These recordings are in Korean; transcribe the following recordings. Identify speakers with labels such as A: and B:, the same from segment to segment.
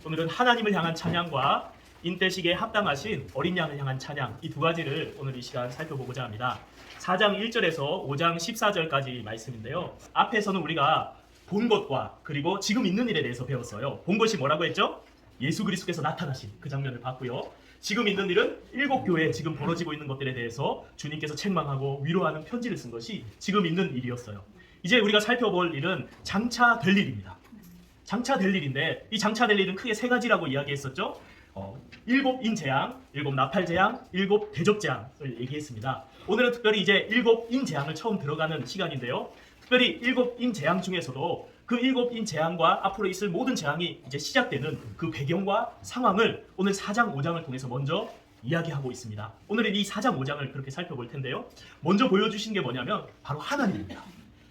A: 오늘은 하나님을 향한 찬양과 인대식에 합당하신 어린 양을 향한 찬양, 이 두 가지를 오늘 이 시간 살펴보고자 합니다. 4장 1절에서 5장 14절까지 말씀인데요. 앞에서는 우리가 본 것과 그리고 지금 있는 일에 대해서 배웠어요. 본 것이 뭐라고 했죠? 예수 그리스도께서 나타나신 그 장면을 봤고요. 지금 있는 일은 일곱 교회에 지금 벌어지고 있는 것들에 대해서 주님께서 책망하고 위로하는 편지를 쓴 것이 지금 있는 일이었어요. 이제 우리가 살펴볼 일은 장차 될 일입니다. 장차 될 일인데 이 장차 될 일은 크게 세 가지라고 이야기했었죠. 일곱 인재앙, 일곱 나팔재앙, 일곱 대접재앙을 얘기했습니다. 오늘은 특별히 이제 일곱 인재앙을 처음 들어가는 시간인데요. 특별히 일곱 인재앙 중에서도 그 일곱 인재앙과 앞으로 있을 모든 재앙이 이제 시작되는 그 배경과 상황을 오늘 4장 5장을 통해서 먼저 이야기하고 있습니다. 오늘은 이 4장 5장을 그렇게 살펴볼 텐데요. 먼저 보여주신 게 뭐냐면 바로 하나님입니다.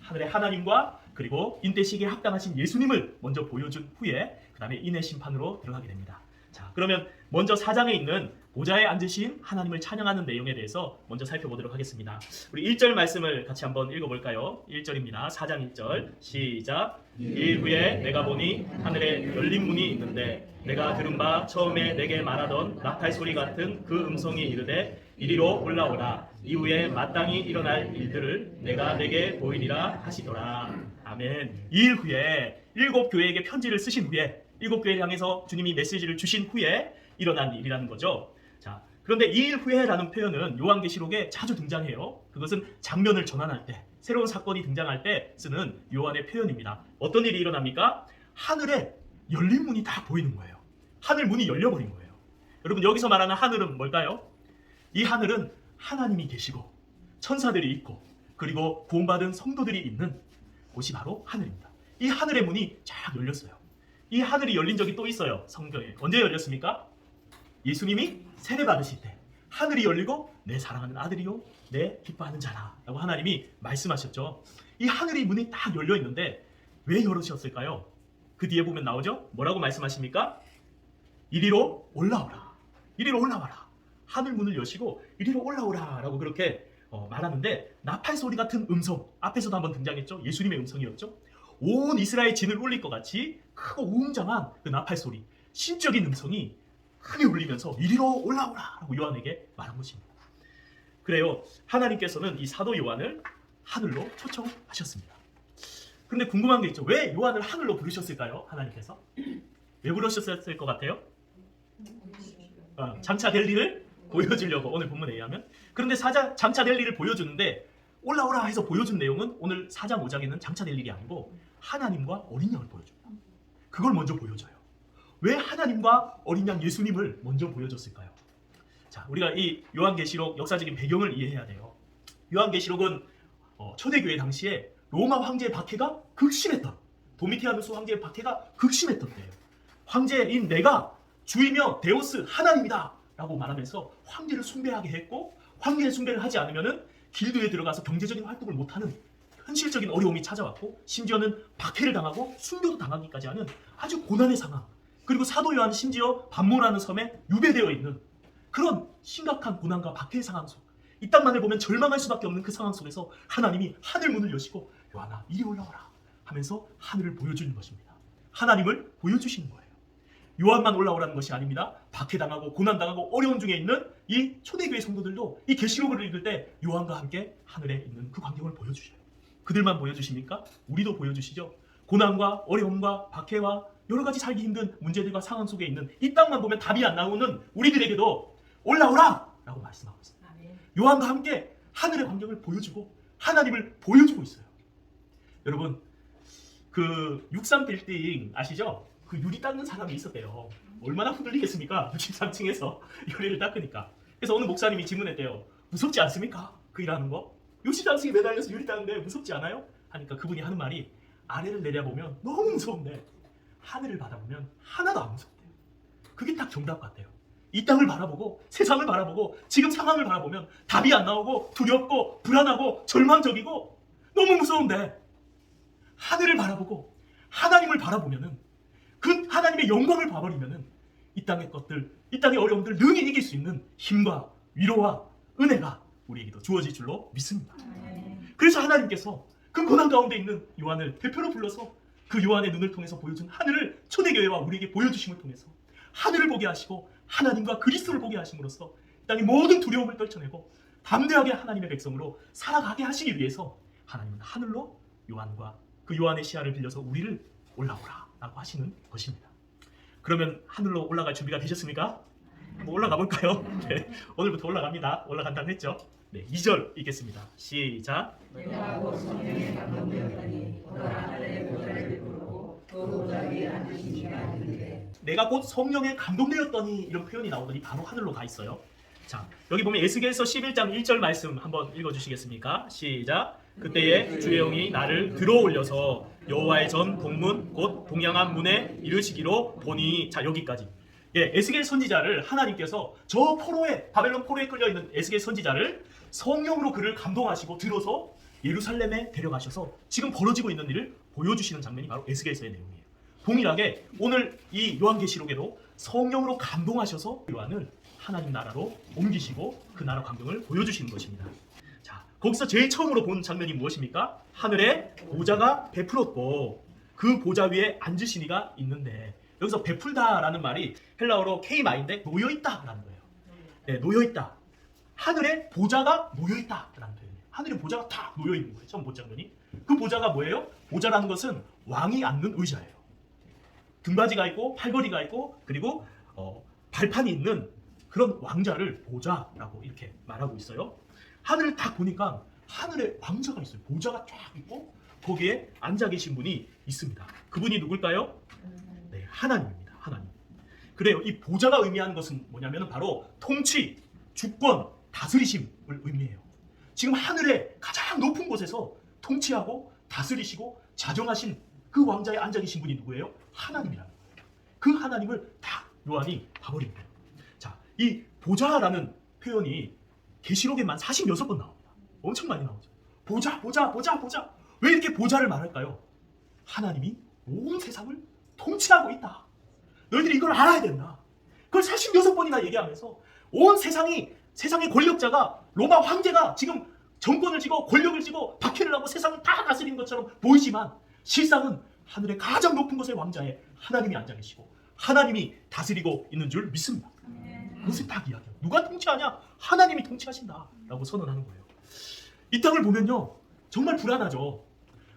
A: 하늘의 하나님과 그리고 인대시기에 합당하신 예수님을 먼저 보여준 후에 그 다음에 인의 심판으로 들어가게 됩니다. 자, 그러면 먼저 4장에 있는 보좌에 앉으신 하나님을 찬양하는 내용에 대해서 먼저 살펴보도록 하겠습니다. 우리 1절 말씀을 같이 한번 읽어볼까요? 1절입니다. 4장 1절 시작. 일 후에 내가 보니 하늘에 열린 문이 있는데 내가 들은 바 처음에 내게 말하던 나팔 소리 같은 그 음성이 이르되 이리로 올라오라. 이후에 마땅히 일어날 일들을 내가 내게 보이리라 하시더라. 아멘. 이 일 후에 일곱 교회에게 편지를 쓰신 후에 일곱 교회를 향해서 주님이 메시지를 주신 후에 일어난 일이라는 거죠. 자, 그런데 이 일 후에라는 표현은 요한계시록에 자주 등장해요. 그것은 장면을 전환할 때, 새로운 사건이 등장할 때 쓰는 요한의 표현입니다. 어떤 일이 일어납니까? 하늘에 열린 문이 다 보이는 거예요. 하늘 문이 열려버린 거예요. 여러분, 여기서 말하는 하늘은 뭘까요? 이 하늘은 하나님이 계시고 천사들이 있고 그리고 구원받은 성도들이 있는 곳이 바로 하늘입니다. 이 하늘의 문이 쫙 열렸어요. 이 하늘이 열린 적이 또 있어요. 성경에. 언제 열렸습니까? 예수님이 세례 받으실 때 하늘이 열리고 내 사랑하는 아들이요 내 기뻐하는 자라 라고 하나님이 말씀하셨죠. 이 하늘이 문이 딱 열려 있는데 왜 열으셨을까요? 그 뒤에 보면 나오죠. 뭐라고 말씀하십니까? 이리로 올라오라. 이리로 올라와라. 하늘 문을 여시고 이리로 올라오라 라고 그렇게 말하는데 나팔 소리 같은 음성, 앞에서도 한번 등장했죠. 예수님의 음성이었죠. 온 이스라엘 진을 울릴 것 같이 크고 웅장한 그 나팔 소리, 신적인 음성이 크게 울리면서 이리로 올라오라 라고 요한에게 말한 것입니다. 그래요. 하나님께서는 이 사도 요한을 하늘로 초청하셨습니다. 그런데 궁금한 게 있죠. 왜 요한을 하늘로 부르셨을까요? 하나님께서 왜 부르셨을 것 같아요? 장차 될 일을 보여주려고, 오늘 본문에 의하면. 그런데 장차 될 일을 보여주는데 올라오라 해서 보여준 내용은 오늘 4장 5장에는 장차 될 일이 아니고 하나님과 어린 양을 보여줍니다. 그걸 먼저 보여줘요. 왜 하나님과 어린 양 예수님을 먼저 보여줬을까요? 자, 우리가 이 요한계시록 역사적인 배경을 이해해야 돼요. 요한계시록은 초대교회 당시에 로마 황제의 박해가 극심했던, 도미티아누스 황제의 박해가 극심했던 때예요. 황제인 내가 주이며 데우스 하나님이다 라고 말하면서 황제를 숭배하게 했고, 황제의 숭배를 하지 않으면은 길드에 들어가서 경제적인 활동을 못하는 현실적인 어려움이 찾아왔고, 심지어는 박해를 당하고 순교도 당하기까지 하는 아주 고난의 상황, 그리고 사도 요한은 심지어 반모라는 섬에 유배되어 있는 그런 심각한 고난과 박해의 상황 속, 이 땅만을 보면 절망할 수밖에 없는 그 상황 속에서 하나님이 하늘 문을 여시고 요한아 이리 올라와라 하면서 하늘을 보여주는 것입니다. 하나님을 보여주시는 거예요. 요한만 올라오라는 것이 아닙니다. 박해당하고 고난당하고 어려운 중에 있는 이 초대교회 성도들도 이 계시록을 읽을 때 요한과 함께 하늘에 있는 그 광경을 보여주셔요. 그들만 보여주십니까? 우리도 보여주시죠. 고난과 어려움과 박해와 여러 가지 살기 힘든 문제들과 상황 속에 있는 이 땅만 보면 답이 안 나오는 우리들에게도 올라오라! 라고 말씀하고 있습니다. 요한과 함께 하늘의 광경을 보여주고 하나님을 보여주고 있어요. 여러분, 그 63빌딩 아시죠? 그 유리 닦는 사람이 있었대요. 얼마나 흔들리겠습니까? 63층에서 유리를 닦으니까. 그래서 어느 목사님이 질문했대요. 무섭지 않습니까? 그 일하는 거? 63층에 매달려서 유리 닦는데 무섭지 않아요? 하니까 그분이 하는 말이 아래를 내려보면 너무 무서운데 하늘을 바라보면 하나도 안 무섭대요. 그게 딱 정답 같아요. 이 땅을 바라보고 세상을 바라보고 지금 상황을 바라보면 답이 안 나오고 두렵고 불안하고 절망적이고 너무 무서운데 하늘을 바라보고 하나님을 바라보면은 그 하나님의 영광을 봐버리면은 이 땅의 것들, 이 땅의 어려움들 능히 이길 수 있는 힘과 위로와 은혜가 우리에게도 주어질 줄로 믿습니다. 그래서 하나님께서 그 고난 가운데 있는 요한을 대표로 불러서 그 요한의 눈을 통해서 보여준 하늘을 초대교회와 우리에게 보여주심을 통해서 하늘을 보게 하시고 하나님과 그리스도를 보게 하심으로써 땅의 모든 두려움을 떨쳐내고 담대하게 하나님의 백성으로 살아가게 하시기 위해서 하나님은 하늘로 요한과 그 요한의 시야를 빌려서 우리를 올라오라 라고 하시는 것입니다. 그러면 하늘로 올라갈 준비가 되셨습니까? 한번 올라가 볼까요? 네, 오늘부터 올라갑니다. 올라간다고 했죠? 네, 2절 읽겠습니다. 시작.
B: 내가 곧 성령에 감동되었더니 보라 하늘의 보좌를 부르고 그 보좌 위에 앉으신 이가 있는데
A: 내가 곧 성령에 감동되었더니 이런 표현이 나오더니 바로 하늘로 가 있어요. 자, 여기 보면 에스겔서 11장 1절 말씀 한번 읽어주시겠습니까? 시작. 그때에 주의 영이 나를 들어 올려서 여호와의 전 동문 곧 동양한 문에 이르시기로 보니. 자, 여기까지. 예, 에스겔 선지자를 하나님께서 저 포로에, 바벨론 포로에 끌려 있는 에스겔 선지자를 성령으로 그를 감동하시고 들어서 예루살렘에 데려가셔서 지금 벌어지고 있는 일을 보여주시는 장면이 바로 에스겔서의 내용이에요. 동일하게 오늘 이 요한계시록에도 성령으로 감동하셔서 요한을 하나님 나라로 옮기시고 그 나라 광경을 보여주시는 것입니다. 자, 거기서 제일 처음으로 본 장면이 무엇입니까? 하늘에 보좌가 베풀었고 그 보좌 위에 앉으신 이가 있는데, 여기서 베풀다라는 말이 헬라어로 케이마인데 놓여있다라는 거예요. 네, 놓여있다. 하늘에 보좌가 놓여있다라는 표현이에요. 하늘에 보좌가 탁 놓여있는 거예요. 처음 본 장면이. 그 보좌가 뭐예요? 보좌라는 것은 왕이 앉는 의자예요. 등받이가 있고 팔걸이가 있고 그리고 발판이 있는 그런 왕자를 보좌라고 이렇게 말하고 있어요. 하늘을 딱 보니까 하늘에 왕자가 있어요. 보좌가 쫙 있고 거기에 앉아 계신 분이 있습니다. 그분이 누굴까요? 네, 하나님입니다. 하나님. 그래요. 이 보좌가 의미하는 것은 뭐냐면 바로 통치, 주권, 다스리심을 의미해요. 지금 하늘의 가장 높은 곳에서 통치하고 다스리시고 자정하신 그 왕자에 앉아 계신 분이 누구예요? 하나님이라는 거예요. 그 하나님을 딱 요한이 봐버린 거예요. 자, 이 보좌라는 표현이 계시록에만 46번 나옵니다. 엄청 많이 나오죠. 보좌, 보좌, 보좌, 보좌. 왜 이렇게 보좌를 말할까요? 하나님이 온 세상을 통치하고 있다. 너희들이 이걸 알아야 된다. 그걸 46번이나 얘기하면서 온 세상의 권력자가 로마 황제가 지금 정권을 쥐고 권력을 쥐고 박해를 하고 세상을 다 다스리는 것처럼 보이지만 실상은 하늘의 가장 높은 곳의 왕자에 하나님이 앉아 계시고 하나님이 다스리고 있는 줄 믿습니다. 그것을 딱 이야기해요. 누가 통치하냐? 하나님이 통치하신다 라고 선언하는 거예요. 이 땅을 보면요, 정말 불안하죠.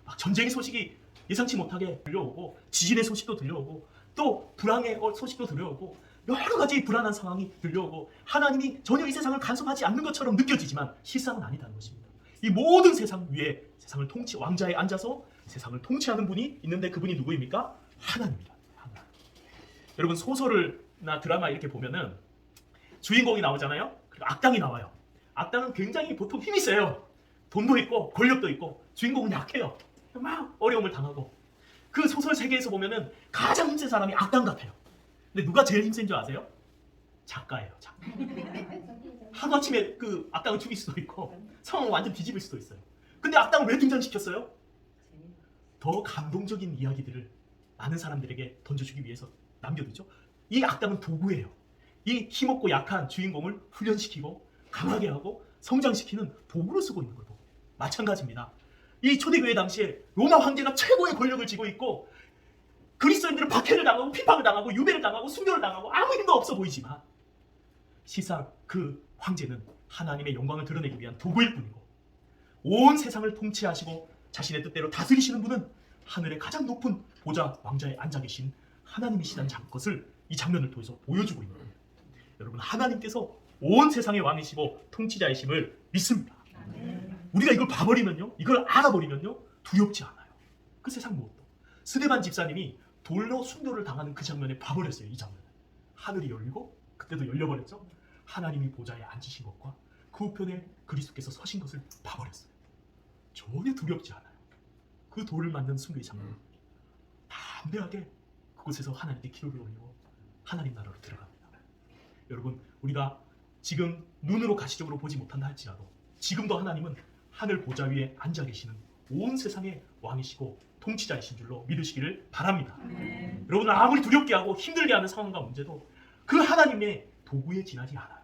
A: 막 전쟁의 소식이 예상치 못하게 들려오고 지진의 소식도 들려오고 또 불황의 소식도 들려오고 여러 가지 불안한 상황이 들려오고 하나님이 전혀 이 세상을 간섭하지 않는 것처럼 느껴지지만 실상은 아니다는 것입니다. 이 모든 세상 위에 세상을 왕자에 앉아서 세상을 통치하는 분이 있는데 그분이 누구입니까? 하나님입니다. 하나님. 여러분, 소설이나 드라마 이렇게 보면은 주인공이 나오잖아요. 그리고 악당이 나와요. 악당은 굉장히 보통 힘이 세요. 돈도 있고 권력도 있고 주인공은 약해요. 막 어려움을 당하고. 그 소설 세계에서 보면은 가장 힘센 사람이 악당 같아요. 근데 누가 제일 힘센 줄 아세요? 작가예요. 작가. 하루아침에 그 악당을 죽일 수도 있고 상황을 완전 뒤집을 수도 있어요. 근데 악당을 왜 등장시켰어요? 더 감동적인 이야기들을 많은 사람들에게 던져주기 위해서 남겨두죠. 이 악당은 도구예요. 이 힘없고 약한 주인공을 훈련시키고 강하게 하고 성장시키는 도구로 쓰고 있는 거예요. 마찬가지입니다. 이 초대교회 당시에 로마 황제가 최고의 권력을 쥐고 있고 그리스도인들은 박해를 당하고 핍박을 당하고 유배를 당하고 순교를 당하고 아무 힘도 없어 보이지만 실상 그 황제는 하나님의 영광을 드러내기 위한 도구일 뿐이고 온 세상을 통치하시고 자신의 뜻대로 다스리시는 분은 하늘의 가장 높은 보좌 왕자에 앉아 계신 하나님이시다는 것을 이 장면을 통해서 보여주고 있는 거예요. 여러분, 하나님께서 온 세상의 왕이시고 통치자이심을 믿습니다. 우리가 이걸 봐버리면요, 이걸 알아버리면요 두렵지 않아요. 그 세상 무엇도. 스데반 집사님이 돌로 순교를 당하는 그 장면에 봐버렸어요. 이 장면을. 하늘이 열리고 그때도 열려버렸죠. 하나님이 보좌에 앉으신 것과 그 우편에 그리스도께서 서신 것을 봐버렸어요. 전혀 두렵지 않아요. 그 돌을 맞는 순교의 장면. 담대하게 그곳에서 하나님께 기도를 올리고 하나님 나라로 들어갑니다. 여러분, 우리가 지금 눈으로 가시적으로 보지 못한다 할지라도 지금도 하나님은 하늘 보좌 위에 앉아 계시는 온 세상의 왕이시고 통치자이신 줄로 믿으시기를 바랍니다. 여러분, 아무리 두렵게 하고 힘들게 하는 상황과 문제도 그 하나님의 도구에 지나지 않아요.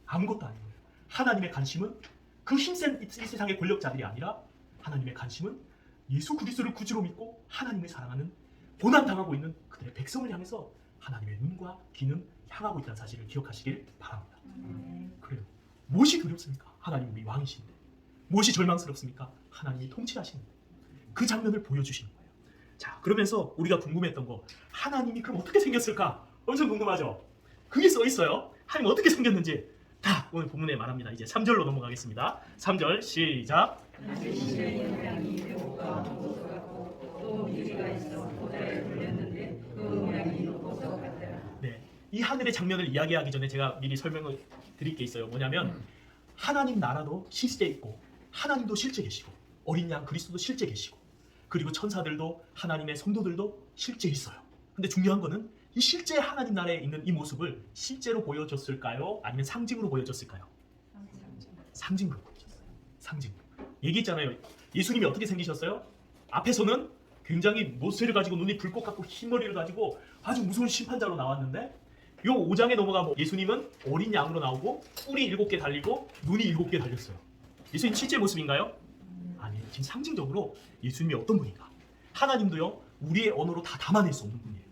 A: 아무것도 아닌 거예요. 하나님의 관심은 그 힘센 이 세상의 권력자들이 아니라 하나님의 관심은 예수 그리스도를 구주로 믿고 하나님을 사랑하는 고난당하고 있는 그들의 백성을 향해서 하나님의 눈과 귀는 향하고 있다는 사실을 기억하시길 바랍니다. 그래요. 무엇이 두렵습니까? 하나님 우리 왕이신데. 무엇이 절망스럽습니까? 하나님이 통치하시는데. 그 장면을 보여주시는 거예요. 자, 그러면서 우리가 궁금했던 거, 하나님이 그럼 어떻게 생겼을까? 엄청 궁금하죠? 그게 써 있어요. 하나님 어떻게 생겼는지 다 오늘 본문에 말합니다. 이제 3절로 넘어가겠습니다. 3절 시작. 네, 이 하늘의 장면을 이야기하기 전에 제가 미리 설명을 드릴 게 있어요. 뭐냐면 하나님 나라도 실제 있고 하나님도 실제 계시고 어린 양 그리스도도 실제 계시고 그리고 천사들도 하나님의 성도들도 실제 있어요. 근데 중요한 거는 이 실제 하나님 나라에 있는 이 모습을 실제로 보여줬을까요? 아니면 상징으로 보여줬을까요? 상징으로 보여줬어요. 상징으로. 얘기했잖아요. 예수님이 어떻게 생기셨어요? 앞에서는 굉장히 모세를 가지고 눈이 불꽃 같고 흰머리를 가지고 아주 무서운 심판자로 나왔는데 요 5장에 넘어가면 예수님은 어린 양으로 나오고 뿔이 7개 달리고 눈이 7개 달렸어요. 예수님 실제 모습인가요? 아니에요. 지금 상징적으로 예수님이 어떤 분인가? 하나님도요 우리의 언어로 다 담아낼 수 없는 분이에요.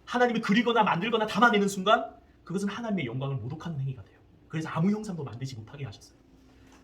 A: 하나님이 그리거나 만들거나 담아내는 순간 그것은 하나님의 영광을 모독하는 행위가 돼요. 그래서 아무 형상도 만들지 못하게 하셨어요.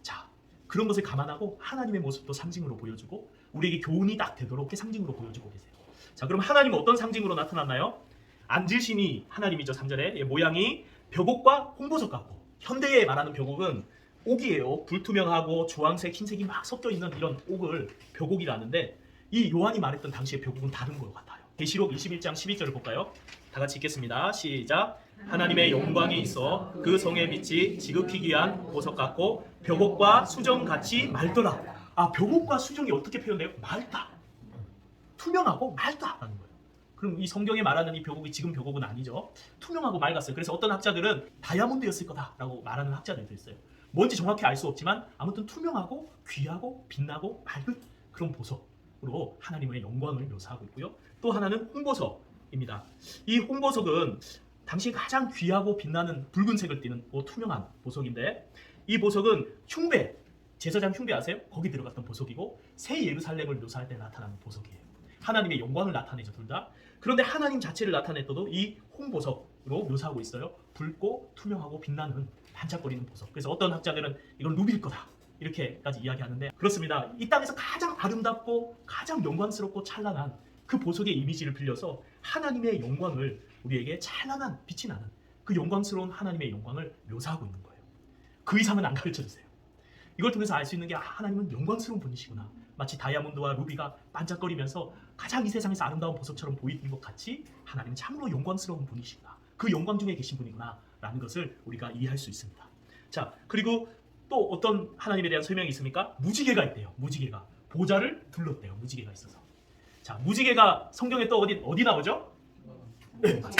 A: 자, 그런 것을 감안하고 하나님의 모습도 상징으로 보여주고 우리에게 교훈이 딱 되도록 이렇게 상징으로 보여주고 계세요. 자, 그럼 하나님은 어떤 상징으로 나타났나요? 앉으심이 하나님이죠. 3절에 모양이 벽옥과 홍보석 같고, 현대에 말하는 벽옥은 옥이에요. 불투명하고 주황색, 흰색이 막 섞여 있는 이런 옥을 벽옥이라는데 이 요한이 말했던 당시의 벽옥은 다른 것 같아요. 계시록 21장 12절을 볼까요? 다 같이 읽겠습니다. 시작. 하나님의 영광이 있어 그 성의 빛이 지극히 귀한 보석 같고 벽옥과 수정같이 맑더라. 아, 벽옥과 수정이 어떻게 표현돼요? 맑다. 투명하고 맑다라는 거예요. 그럼 이 성경에 말하는 이 벽옥이 지금 벽옥은 아니죠. 투명하고 맑았어요. 그래서 어떤 학자들은 다이아몬드였을 거다라고 말하는 학자들도 있어요. 뭔지 정확히 알 수 없지만 아무튼 투명하고 귀하고 빛나고 맑은 그런 보석으로 하나님의 영광을 묘사하고 있고요. 또 하나는 홍보석입니다. 이 홍보석은 당시 가장 귀하고 빛나는 붉은색을 띠는 투명한 보석인데 이 보석은 흉배, 제사장 흉배 아세요? 거기 들어갔던 보석이고 새 예루살렘을 묘사할 때 나타나는 보석이에요. 하나님의 영광을 나타내죠, 둘 다. 그런데 하나님 자체를 나타냈어도 이 홍보석으로 묘사하고 있어요. 붉고 투명하고 빛나는 반짝거리는 보석. 그래서 어떤 학자들은 이건 루비일 거다 이렇게까지 이야기하는데 그렇습니다. 이 땅에서 가장 아름답고 가장 영광스럽고 찬란한 그 보석의 이미지를 빌려서 하나님의 영광을 우리에게 찬란한 빛이 나는 그 영광스러운 하나님의 영광을 묘사하고 있는 거예요. 그 이상은 안 가르쳐주세요. 이걸 통해서 알 수 있는 게 하나님은 영광스러운 분이시구나. 마치 다이아몬드와 루비가 반짝거리면서 가장 이 세상에서 아름다운 보석처럼 보이는 것 같이 하나님은 참으로 영광스러운 분이시구나. 그 영광 중에 계신 분이구나 라는 것을 우리가 이해할 수 있습니다. 자, 그리고 또 어떤 하나님에 대한 설명이 있습니까? 무지개가 있대요. 무지개가 보좌를 둘렀대요. 무지개가 있어서. 자, 무지개가 성경에 또 어디 나오죠? 네, 맞아요.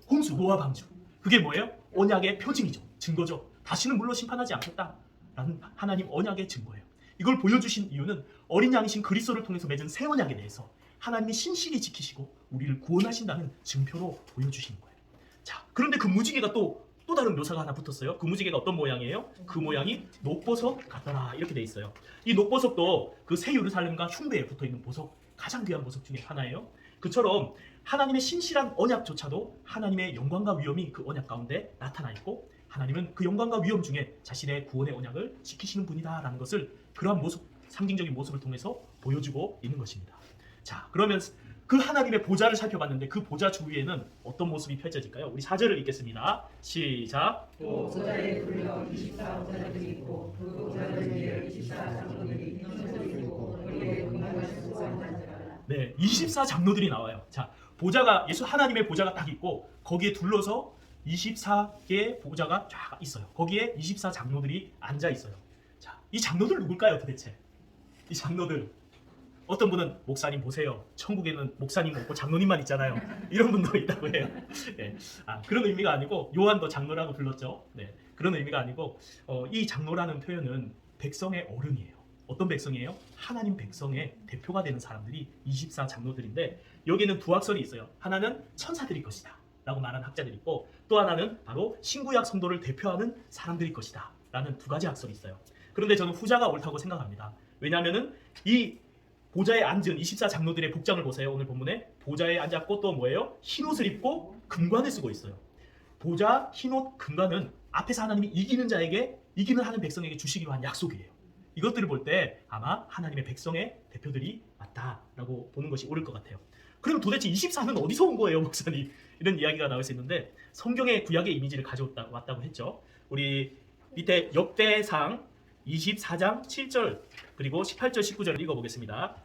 A: 홍수, 노아 방주. 그게 뭐예요? 언약의 표징이죠. 증거죠. 다시는 물로 심판하지 않겠다라는 하나님 언약의 증거예요. 이걸 보여주신 이유는 어린 양이신 그리스도를 통해서 맺은 새 언약에 대해서 하나님이 신실히 지키시고 우리를 구원하신다는 증표로 보여주시는 거예요. 자, 그런데 그 무지개가 또 다른 묘사가 하나 붙었어요. 그 무지개가 어떤 모양이에요? 그 모양이 녹보석 같더라 이렇게 돼 있어요. 이 녹보석도 그 새 예루살렘과 흉배에 붙어있는 보석, 가장 귀한 보석 중에 하나예요. 그처럼 하나님의 신실한 언약조차도 하나님의 영광과 위엄이 그 언약 가운데 나타나 있고 하나님은 그 영광과 위엄 중에 자신의 구원의 언약을 지키시는 분이다라는 것을 그러한 모습, 상징적인 모습을 통해서 보여주고 있는 것입니다. 자, 그러면 그 하나님의 보좌를 살펴봤는데 그 보좌 주위에는 어떤 모습이 펼쳐질까요? 우리 4절을 읽겠습니다. 시작.
B: 또 보좌에 불려 24보좌들이 있고 그 보좌들 위에 24장로들이 있고 거기에 금관을 쓰고 앉았더라.
A: 네, 24장로들이 나와요. 자, 보좌가 예수 하나님의 보좌가 딱 있고 거기에 둘러서 24개의 보좌가 쫙 있어요. 거기에 24장로들이 앉아 있어요. 자, 이 장로들 누굴까요, 도대체? 이 장로들 어떤 분은 목사님 보세요. 천국에는 목사님 없고 장로님만 있잖아요. 이런 분도 있다고 해요. 네. 그런 의미가 아니고 요한도 장로라고 불렀죠. 네. 그런 의미가 아니고 이 장로라는 표현은 백성의 어른이에요. 어떤 백성이에요? 하나님 백성의 대표가 되는 사람들이 24장로들인데 여기는 두 학설이 있어요. 하나는 천사들일 것이다 라고 말하는 학자들이 있고 또 하나는 바로 신구약 성도를 대표하는 사람들일 것이다 라는 두 가지 학설이 있어요. 그런데 저는 후자가 옳다고 생각합니다. 왜냐하면 이 보좌에 앉은 24 장로들의 복장을 보세요. 오늘 본문에 보좌에 앉았고 또 뭐예요? 흰옷을 입고 금관을 쓰고 있어요. 보좌, 흰옷, 금관은 앞에서 하나님이 이기는 자에게, 이기는 하는 백성에게 주시기로 한 약속이에요. 이것들을 볼 때 아마 하나님의 백성의 대표들이 맞다라고 보는 것이 옳을 것 같아요. 그럼 도대체 24는 어디서 온 거예요, 목사님? 이런 이야기가 나올 수 있는데 성경의 구약의 이미지를 가져왔다고 했죠. 우리 밑에 역대상 24장 7절 그리고 18절 19절을 읽어보겠습니다.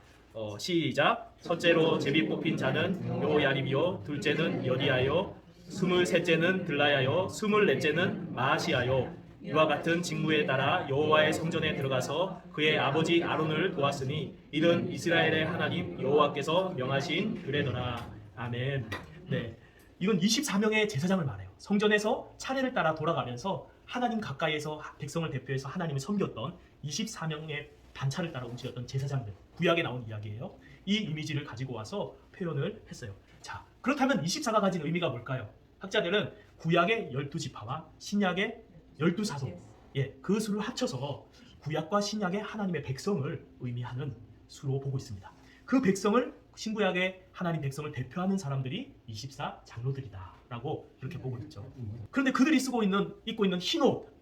A: 시작. 첫째로 제비 뽑힌 자는 요야립이요, 둘째는 여디야요, 23째는 들라야요, 24째는 마아시야요. 이와 같은 직무에 따라 여호와의 성전에 들어가서 그의 아버지 아론을 도왔으니 이는 이스라엘의 하나님 여호와께서 명하신 그레더라. 아멘. 네, 이건 24명의 제사장을 말해요. 성전에서 차례를 따라 돌아가면서 하나님 가까이에서 백성을 대표해서 하나님을 섬겼던 24명의 단차를 따라 움직였던 제사장들, 구약에 나온 이야기예요. 이 이미지를 가지고 와서 표현을 했어요. 자, 그렇다면 24가 가진 의미가 뭘까요? 학자들은 구약의 12지파와 신약의 12사도, 그 수를 합쳐서 구약과 신약의 하나님의 백성을 의미하는 수로 보고 있습니다. 그 백성을, 신구약의 하나님 백성을 대표하는 사람들이 24 장로들이다라고 이렇게 보고 있죠. 그런데 그들이 입고 있는 흰옷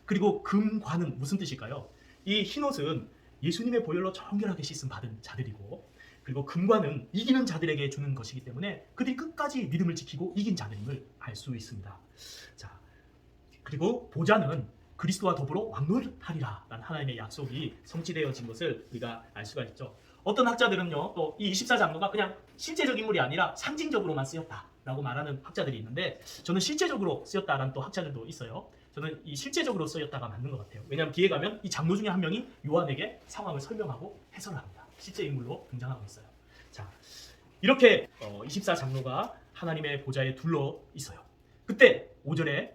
A: 그리고 금관은 무슨 뜻일까요? 이 흰옷은 예수님의 보혈로 정결하게 씻음 받은 자들이고, 그리고 금관은 이기는 자들에게 주는 것이기 때문에 그들이 끝까지 믿음을 지키고 이긴 자들임을 알 수 있습니다. 자, 그리고 보좌는 그리스도와 더불어 왕노하리라 라는 하나님의 약속이 성취되어진 것을 우리가 알 수가 있죠. 어떤 학자들은요, 또 이 24장로가 그냥 실제적 인물이 아니라 상징적으로만 쓰였다라고 말하는 학자들이 있는데, 저는 실제적으로 쓰였다라는 또 학자들도 있어요. 저는 이 실제적으로 쓰였다가 맞는 것 같아요. 왜냐하면 뒤에 가면 이 장로 중에 한 명이 요한에게 상황을 설명하고 해설을 합니다. 실제 인물로 등장하고 있어요. 자, 이렇게 24 장로가 하나님의 보좌에 둘러 있어요. 그때 5절에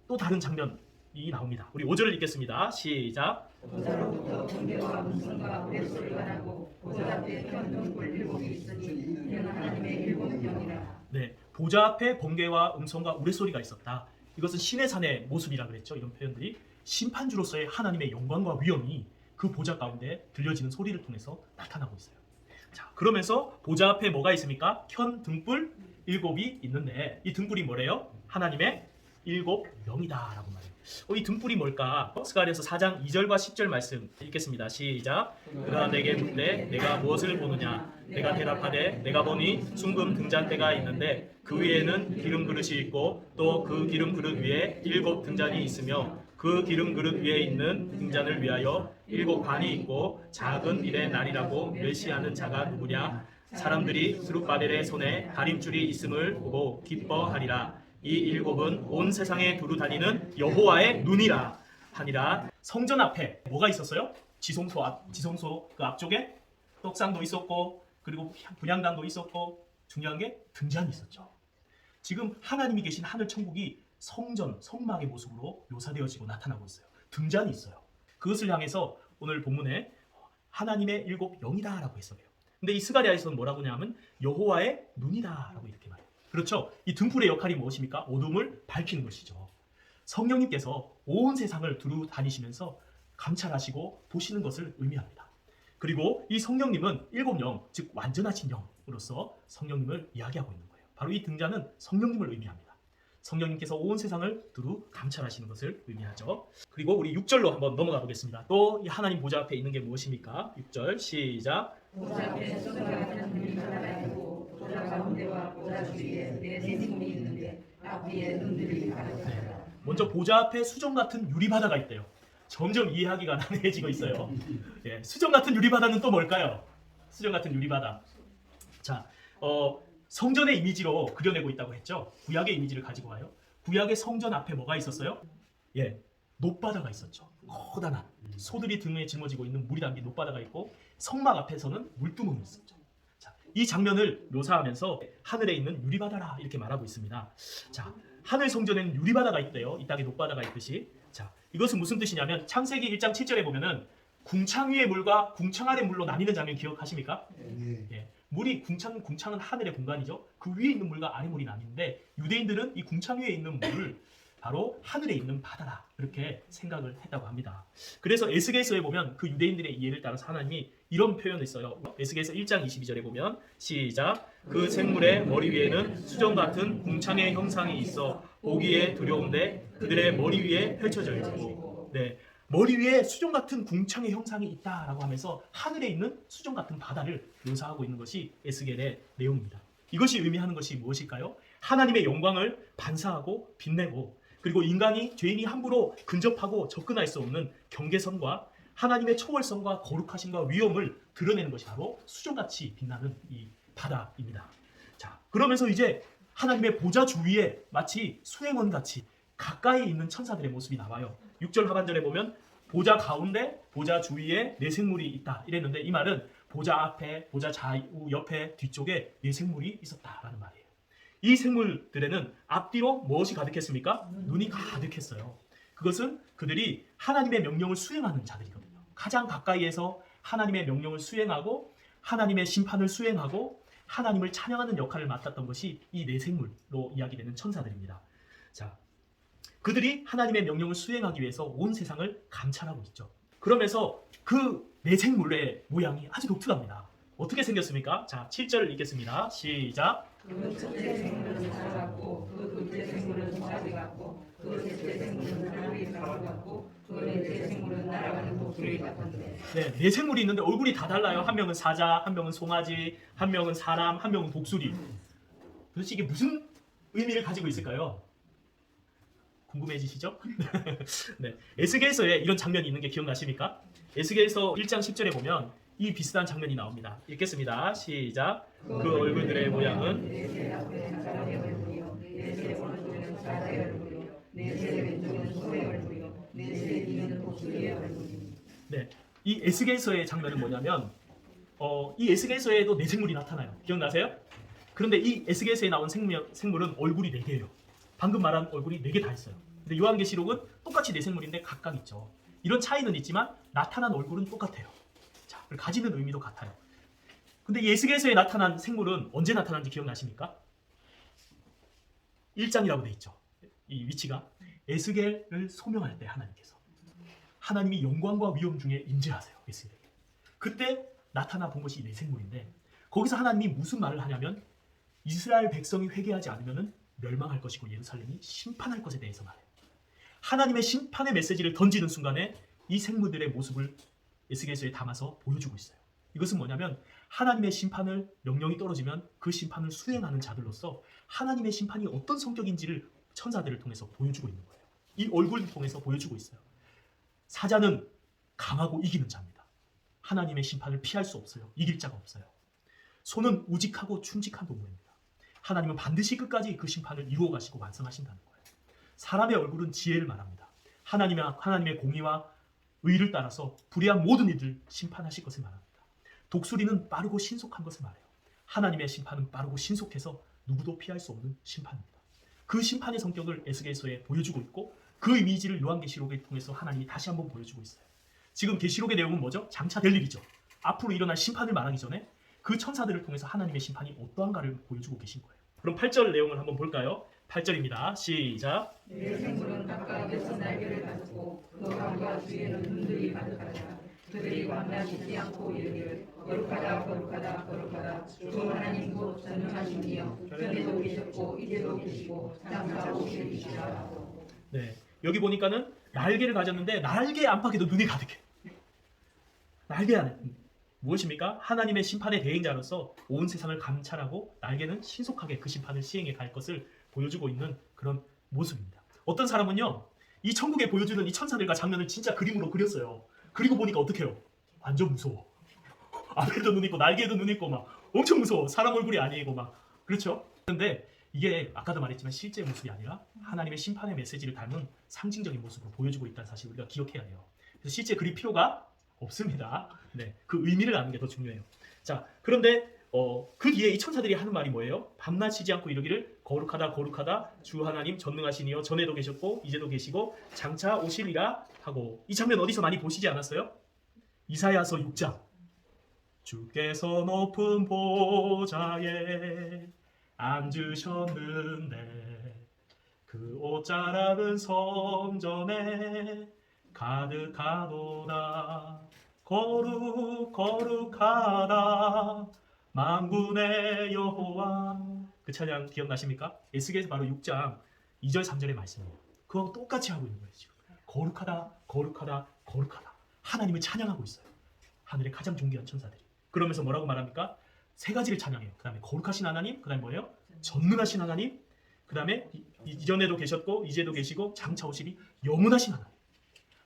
A: 또 다른 장면이 나옵니다. 우리 5절을 읽겠습니다. 시작.
B: 보좌로부터 번개와 음성과 우레소리가 나고 보좌 앞에 편 등불 7이 있으니 이는 하나님의 7병이라.
A: 네, 보좌 앞에 번개와 음성과 우레소리가 있었다. 이것은 신의 산의 모습이라 그랬죠. 이런 표현들이 심판주로서의 하나님의 영광과 위엄이 그 보좌 가운데 들려지는 소리를 통해서 나타나고 있어요. 자, 그러면서 보좌 앞에 뭐가 있습니까? 켠 등불 7이 있는데 이 등불이 뭐래요? 하나님의 7명이다라고 말해요. 이 등불이 뭘까? 스가랴서 4장 2절과 10절 말씀 읽겠습니다. 시작. 그가 내게 묻되 내가 무엇을 보느냐? 내가 대답하되 내가 보니 숭금 등잔대가 있는데 그 위에는 기름 그릇이 있고 또 그 기름 그릇 위에 7 등잔이 있으며 그 기름 그릇 위에 있는 등잔을 위하여 7 관이 있고 작은 일의 날이라고 멸시하는 자가 누구냐? 사람들이 스룹바벨의 손에 다림줄이 있음을 보고 기뻐하리라. 이 7은 온 세상에 두루 다니는 여호와의 눈이라 하니라. 성전 앞에 뭐가 있었어요? 지성소 그 앞쪽에 떡상도 있었고, 그리고 분향단도 있었고, 중요한 게 등잔이 있었죠. 지금 하나님이 계신 하늘 천국이 성전, 성막의 모습으로 묘사되어지고 나타나고 있어요. 등잔이 있어요. 그것을 향해서 오늘 본문에 하나님의 7영이다 라고 해석해요. 근데 이 스가랴에서는 뭐라고 하냐면 여호와의 눈이다 라고 이렇게 말해요. 그렇죠? 이 등불의 역할이 무엇입니까? 어둠을 밝히는 것이죠. 성령님께서 온 세상을 두루 다니시면서 감찰하시고 보시는 것을 의미합니다. 그리고 이 성령님은 7영, 즉 완전하신 영으로서 성령님을 이야기하고 있는 거예요. 바로 이 등잔은 성령님을 의미합니다. 성령님께서 온 세상을 두루 감찰하시는 것을 의미하죠. 그리고 우리 6절로 한번 넘어가 보겠습니다. 또 이 하나님 보좌 앞에 있는 게 무엇입니까? 6절 시작.
B: 보좌 앞에 수가 같은 눈이 하나가 있고 보좌 가운데와 보좌 주위에 네 생물이 있는데 앞뒤에 눈들이 가득하더라.
A: 먼저 보좌 앞에 수정 같은 유리바다가 있대요. 점점 이해하기가 난해지고 있어요. 수정 같은 유리바다는 또 뭘까요? 수정 같은 유리바다. 자, 성전의 이미지로 그려내고 있다고 했죠. 구약의 이미지를 가지고 와요. 구약의 성전 앞에 뭐가 있었어요? 높바다가 있었죠. 커다란 소들이 등에 짊어지고 있는 물이 담긴 높바다가 있고, 성막 앞에서는 물두멍이 있었죠. 자, 이 장면을 묘사하면서 하늘에 있는 유리바다라 이렇게 말하고 있습니다. 자, 하늘 성전에는 유리바다가 있대요. 이 땅에 높바다가 있듯이. 자, 이것은 무슨 뜻이냐면 창세기 1장 7절에 보면은 궁창 위의 물과 궁창 아래 물로 나뉘는 장면 기억하십니까? 물이 궁창은 하늘의 공간이죠. 그 위에 있는 물과 아래 물이 나뉘는데 유대인들은 이 궁창 위에 있는 물을 바로 하늘에 있는 바다다 이렇게 생각을 했다고 합니다. 그래서 에스겔서에 보면 그 유대인들의 이해를 따라서 하나님이 이런 표현을 써요. 에스겔서 1장 22절에 보면 시작 그 생물의 머리 위에는 수정 같은 궁창의 형상이 있어 보기에 두려운데 그들의 머리 위에 펼쳐져 있고 네. 머리 위에 수정 같은 궁창의 형상이 있다라고 하면서 하늘에 있는 수정 같은 바다를 묘사하고 있는 것이 에스겔의 내용입니다. 이것이 의미하는 것이 무엇일까요? 하나님의 영광을 반사하고 빛내고 그리고 인간이 죄인이 함부로 근접하고 접근할 수 없는 경계선과 하나님의 초월성과 거룩하심과 위엄을 드러내는 것이 바로 수정같이 빛나는 이 바다입니다. 자, 그러면서 이제 하나님의 보좌 주위에 마치 수행원같이 가까이 있는 천사들의 모습이 나와요. 6절 하반절에 보면 보좌 가운데 보좌 주위에 네 생물이 있다 이랬는데 이 말은 보좌 앞에 보좌 좌우 옆에 뒤쪽에 네 생물이 있었다라는 말이에요. 이 생물들에는 앞뒤로 무엇이 가득했습니까? 눈이 가득했어요. 그것은 그들이 하나님의 명령을 수행하는 자들이거든요. 가장 가까이에서 하나님의 명령을 수행하고 하나님의 심판을 수행하고 하나님을 찬양하는 역할을 맡았던 것이 이 네 생물로 이야기되는 천사들입니다. 자, 그들이 하나님의 명령을 수행하기 위해서 온 세상을 감찰하고 있죠. 그러면서 그 네 생물의 모양이 아주 독특합니다. 어떻게 생겼습니까? 자, 7절 읽겠습니다. 시작.
B: 그 첫째 생물은 사 같고 그 둘째 생물은 송아지 같고 그 셋째 생물은 하늘이 가루 같고 그 넷째 생물은 날아가는 독수리 같은데
A: 네, 네 생물이 있는데 얼굴이 다 달라요. 한 명은 사자, 한 명은 송아지, 한 명은 사람, 한 명은 독수리. 도대체 이게 무슨 의미를 가지고 있을까요? 궁금해지시죠? 네, 에스겔서에 이런 장면이 있는 게 기억나십니까? 에스겔서 1장 10절에 보면 이 비슷한 장면이 나옵니다. 읽겠습니다. 시작. 그 얼굴들의 모양은
B: 넷째 앞에 사자의 얼굴이요 넷째 오른쪽은 사자의 얼굴이요 넷째 왼쪽은 소의 얼굴이요 넷째 뒤는 독수리의 얼굴이요.
A: 네, 이 에스겔서의 장면은 뭐냐면 이 에스겔서에도 네 생물이 나타나요. 기억나세요? 그런데 이 에스겔서에 나온 생물은 얼굴이 네 개예요. 방금 말한 얼굴이 네 개 다 있어요. 근데 요한계시록은 똑같이 네 생물인데 각각 있죠. 이런 차이는 있지만 나타난 얼굴은 똑같아요. 자, 가지는 의미도 같아요. 근데 이 에스겔서에 나타난 생물은 언제 나타난지 기억나십니까? 1장이라고 돼 있죠. 이 위치가 에스겔을 소명할 때 하나님이 영광과 위엄 중에 임재하세요. 에스겔에게. 그때 나타나 본 것이 네 생물인데 거기서 하나님이 무슨 말을 하냐면 이스라엘 백성이 회개하지 않으면 멸망할 것이고 예루살렘이 심판할 것에 대해서 말해요. 하나님의 심판의 메시지를 던지는 순간에 이 생물들의 모습을 에스겔서에 담아서 보여주고 있어요. 이것은 뭐냐면 하나님의 심판을 명령이 떨어지면 그 심판을 수행하는 자들로서 하나님의 심판이 어떤 성격인지를 천사들을 통해서 보여주고 있는 거예요. 이 얼굴을 통해서 보여주고 있어요. 사자는 강하고 이기는 자입니다. 하나님의 심판을 피할 수 없어요. 이길 자가 없어요. 소는 우직하고 충직한 동물입니다. 하나님은 반드시 끝까지 그 심판을 이루어 가시고 완성하신다는 거예요. 사람의 얼굴은 지혜를 말합니다. 하나님의 공의와 의를 따라서 불의한 모든 이들 심판하실 것을 말합니다. 독수리는 빠르고 신속한 것을 말해요. 하나님의 심판은 빠르고 신속해서 누구도 피할 수 없는 심판입니다. 그 심판의 성격을 에스겔서에 보여주고 있고 그 이미지를 요한계시록을 통해서 하나님이 다시 한번 보여주고 있어요. 지금 계시록의 내용은 뭐죠? 장차 될 일이죠. 앞으로 일어날 심판을 말하기 전에 그 천사들을 통해서 하나님의 심판이 어떠한가를 보여주고 계신 거예요. 그럼 8절 내용을 한번 볼까요? 8절입니다. 시작.
B: 네 생물은 각각 6날개를 가졌고 그 왕과 주위에는 눈들이 가득하다. 그들이 광야짖지 않고 이르기를 거룩하다 거룩하다 거룩하다 주 하나님 곧 전능하신 이여 전에도 계셨고 이제도 계시고 장차 오시리시라 하고.
A: 네, 여기 보니까는 날개를 가졌는데 날개 안팎에도 눈이 가득해. 날개 안에 무엇입니까? 하나님의 심판의 대행자로서 온 세상을 감찰하고 날개는 신속하게 그 심판을 시행해 갈 것을 보여주고 있는 그런 모습입니다. 어떤 사람은요, 이 천국에 보여주는 이 천사들과 장면을 진짜 그림으로 그렸어요. 그리고 보니까 어떡해요? 완전 무서워. 앞에도 눈 있고 날개에도 눈 있고 막 엄청 무서워. 사람 얼굴이 아니고 막 그렇죠? 그런데 이게 아까도 말했지만 실제 모습이 아니라 하나님의 심판의 메시지를 담은 상징적인 모습으로 보여주고 있다는 사실을 우리가 기억해야 해요. 그래서 실제 그릴 필요가 없습니다. 네, 그 의미를 아는 게 더 중요해요. 자, 그런데 그 뒤에 이 천사들이 하는 말이 뭐예요? 밤낮 쉬지 않고 이르기를 거룩하다 거룩하다 주 하나님 전능하시니여 전에도 계셨고 이제도 계시고 장차 오시리라 하고. 이 장면 어디서 많이 보시지 않았어요? 이사야서 6장. 주께서 높은 보좌에 앉으셨는데 그 못자락은 성전에 가득하도다. 거룩하다 만군의 여호와. 그 찬양 기억나십니까? 에스겔에서 바로 6장 2절 3절의 말씀이에요. 그거 똑같이 하고 있는 거예요. 지금 거룩하다 하나님을 찬양하고 있어요. 하늘의 가장 존귀한 천사들이. 그러면서 뭐라고 말합니까? 세 가지를 찬양해요. 그 다음에 거룩하신 하나님, 그 다음에 뭐예요? 전능하신 하나님, 그 다음에 이전에도 계셨고 이제도 계시고 장차 오시리 영원하신 하나님.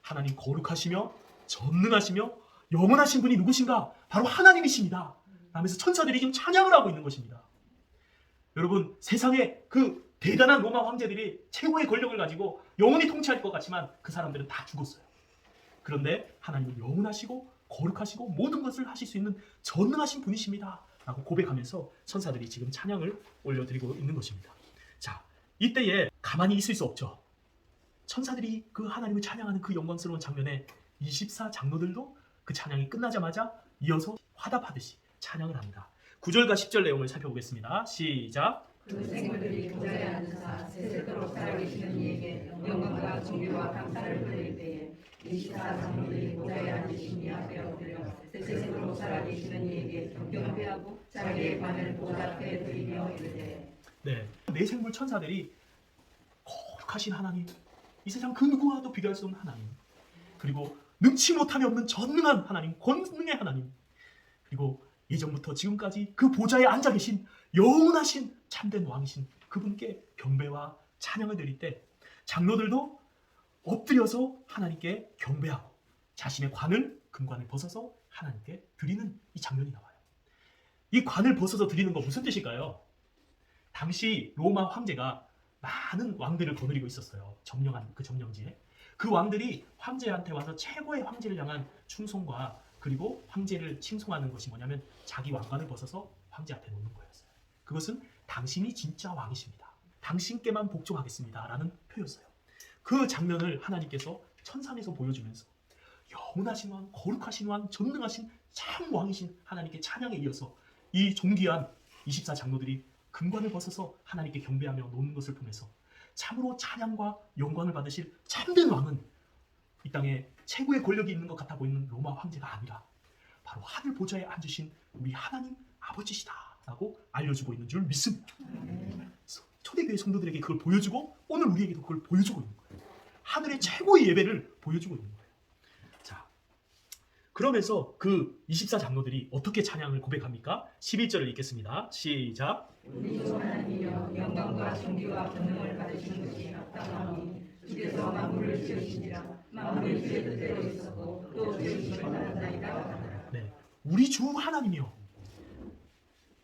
A: 하나님 거룩하시며 전능하시며 영원하신 분이 누구신가? 바로 하나님이십니다. 라면서 천사들이 지금 찬양을 하고 있는 것입니다. 여러분, 세상에 그 대단한 로마 황제들이 최고의 권력을 가지고 영원히 통치할 것 같지만 그 사람들은 다 죽었어요. 그런데 하나님은 영원하시고 거룩하시고 모든 것을 하실 수 있는 전능하신 분이십니다 라고 고백하면서 천사들이 지금 찬양을 올려드리고 있는 것입니다. 자, 이때에 가만히 있을 수 없죠. 천사들이 그 하나님을 찬양하는 그 영광스러운 장면에 24장로들도 그 찬양이 끝나자마자 이어서 화답하듯이 찬양을 합니다. 9절과 10절 내용을 살펴보겠습니다. 시작.
B: 그 생물들이 보좌에 앉으사 세세토록 살아계시는 이에게 영광과 존귀와 감사를 돌릴 때에 24장로들이 보좌에 앉으신 이 앞에 엎드려 세세토록 살아계시는 이에게 경배하고 자기의 관을 보좌 앞에 드리며 이르되.
A: 네, 내 생물 천사들이 거룩하신 하나님, 이 세상 그 누구와도 비교할 수 없는 하나님, 그리고 능치 못함이 없는 전능한 하나님, 권능의 하나님, 그리고 예전부터 지금까지 그 보좌에 앉아 계신 영원하신 참된 왕이신 그분께 경배와 찬양을 드릴 때 장로들도 엎드려서 하나님께 경배하고 자신의 관을 금관을 벗어서 하나님께 드리는 이 장면이 나와요. 이 관을 벗어서 드리는 거 무슨 뜻일까요? 당시 로마 황제가 많은 왕들을 거느리고 있었어요. 점령한 그 점령지에. 그 왕들이 황제한테 와서 최고의 황제를 향한 충성과 그리고 황제를 칭송하는 것이 뭐냐면 자기 왕관을 벗어서 황제 앞에 놓는 거였어요. 그것은 당신이 진짜 왕이십니다. 당신께만 복종하겠습니다 라는 표였어요. 그 장면을 하나님께서 천상에서 보여주면서 영원하신 왕, 거룩하신 왕, 전능하신 참 왕이신 하나님께 찬양에 이어서 이 존귀한 24장로들이 금관을 벗어서 하나님께 경배하며 놓는 것을 통해서 참으로 찬양과 영광을 받으실 참된 왕은 이 땅에 최고의 권력이 있는 것 같아 보이는 로마 황제가 아니라 바로 하늘 보좌에 앉으신 우리 하나님 아버지시다 라고 알려주고 있는 줄 믿습니다. 초대교회 성도들에게 그걸 보여주고 오늘 우리에게도 그걸 보여주고 있는 거예요. 하늘의 최고의 예배를 보여주고 있는 거예요. 자, 그러면서 그 24장로들이 어떻게 찬양을 고백합니까? 11절을 읽겠습니다. 시작.
B: 우리 주 하나님이여 영광과 존귀와 권능을 받으시는 것이 합당하오니 주께서 만물을 지으시니라. 만물이 주의 뜻대로 있었고 또 지으심을 받았나이다.
A: 네, 우리 주 하나님이요.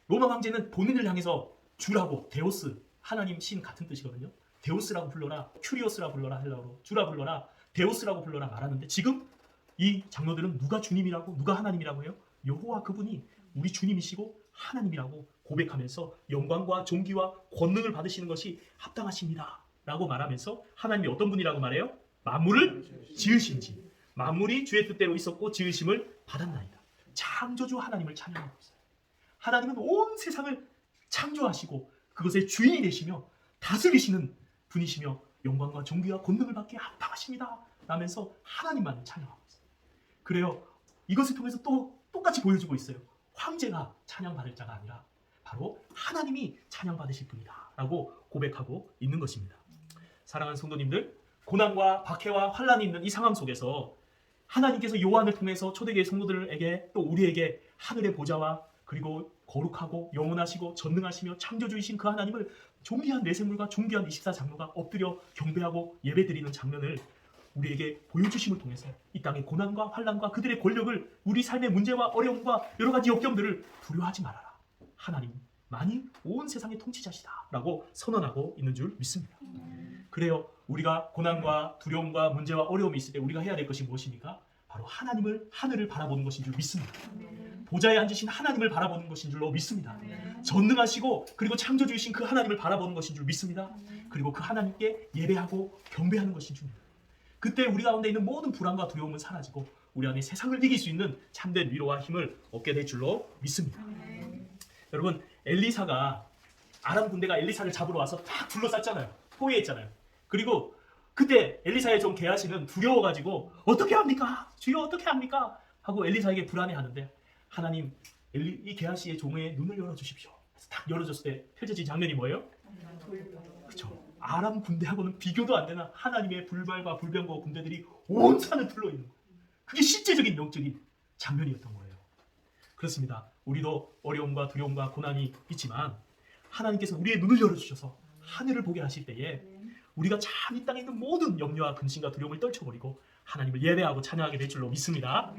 A: 로마 황제는 본인을 향해서 주라고, 데오스, 하나님 신 같은 뜻이거든요. 데오스라고 불러라, 큐리오스라고 불러라, 헬라어로 주라 불러라, 데오스라고 불러라 말하는데 지금 이 장로들은 누가 주님이라고, 누가 하나님이라고 해요? 여호와 그분이 우리 주님이시고 하나님이라고 고백하면서 영광과 존귀와 권능을 받으시는 것이 합당하십니다 라고 말하면서 하나님이 어떤 분이라고 말해요? 만물을 지으신지, 만물이 주의 뜻대로 있었고 지으심을 받았나이다. 창조주 하나님을 찬양하고 있어요. 하나님은 온 세상을 창조하시고 그것의 주인이 되시며 다스리시는 분이시며 영광과 존귀와 권능을 받기에 합당하십니다 라면서 하나님만을 찬양하고 있어요. 그래요. 이것을 통해서 또 똑같이 보여주고 있어요. 황제가 찬양받을 자가 아니라 바로 하나님이 찬양받으실 분이다 라고 고백하고 있는 것입니다. 사랑하는 성도님들, 고난과 박해와 환란이 있는 이 상황 속에서 하나님께서 요한을 통해서 초대교회 성도들에게 또 우리에게 하늘의 보좌와 그리고 거룩하고 영원하시고 전능하시며 창조주이신 그 하나님을 존귀한 내생물과 존귀한 24장로가 엎드려 경배하고 예배드리는 장면을 우리에게 보여주심을 통해서 이 땅의 고난과 환란과 그들의 권력을, 우리 삶의 문제와 어려움과 여러 가지 역경들을 두려워하지 말아라. 하나님만이 온 세상의 통치자시다 라고 선언하고 있는 줄 믿습니다. 그래요. 우리가 고난과 두려움과 문제와 어려움이 있을 때 우리가 해야 될 것이 무엇입니까? 바로 하늘을 바라보는 것인 줄 믿습니다. 보좌에 앉으신 하나님을 바라보는 것인 줄로 믿습니다. 전능하시고 그리고 창조주이신 그 하나님을 바라보는 것인 줄 믿습니다. 그리고 그 하나님께 예배하고 경배하는 것인 줄 믿습니다. 그때 우리 가운데 있는 모든 불안과 두려움은 사라지고 우리 안에 세상을 이길 수 있는 참된 위로와 힘을 얻게 될 줄로 믿습니다. 여러분, 엘리사가 아람 군대가 엘리사를 잡으러 와서 딱 둘러쌌잖아요. 포위했잖아요. 그리고 그때 엘리사의 종 게하시는 두려워가지고 어떻게 합니까? 주여 어떻게 합니까? 하고 엘리사에게 불안해하는데 하나님 이 게하시의 종의 눈을 열어주십시오. 그래서 딱 열어줬을 때 펼쳐진 장면이 뭐예요? 그렇죠. 아람 군대하고는 비교도 안 되는 하나님의 불발과 불병거 군대들이 온 산을 둘러있는 거예요. 그게 실제적인 영적인 장면이었던 거예요. 그렇습니다. 우리도 어려움과 두려움과 고난이 있지만 하나님께서 우리의 눈을 열어주셔서 하늘을 보게 하실 때에 우리가 참 이 땅에 있는 모든 염려와 근심과 두려움을 떨쳐버리고 하나님을 예배하고 찬양하게 될 줄로 믿습니다.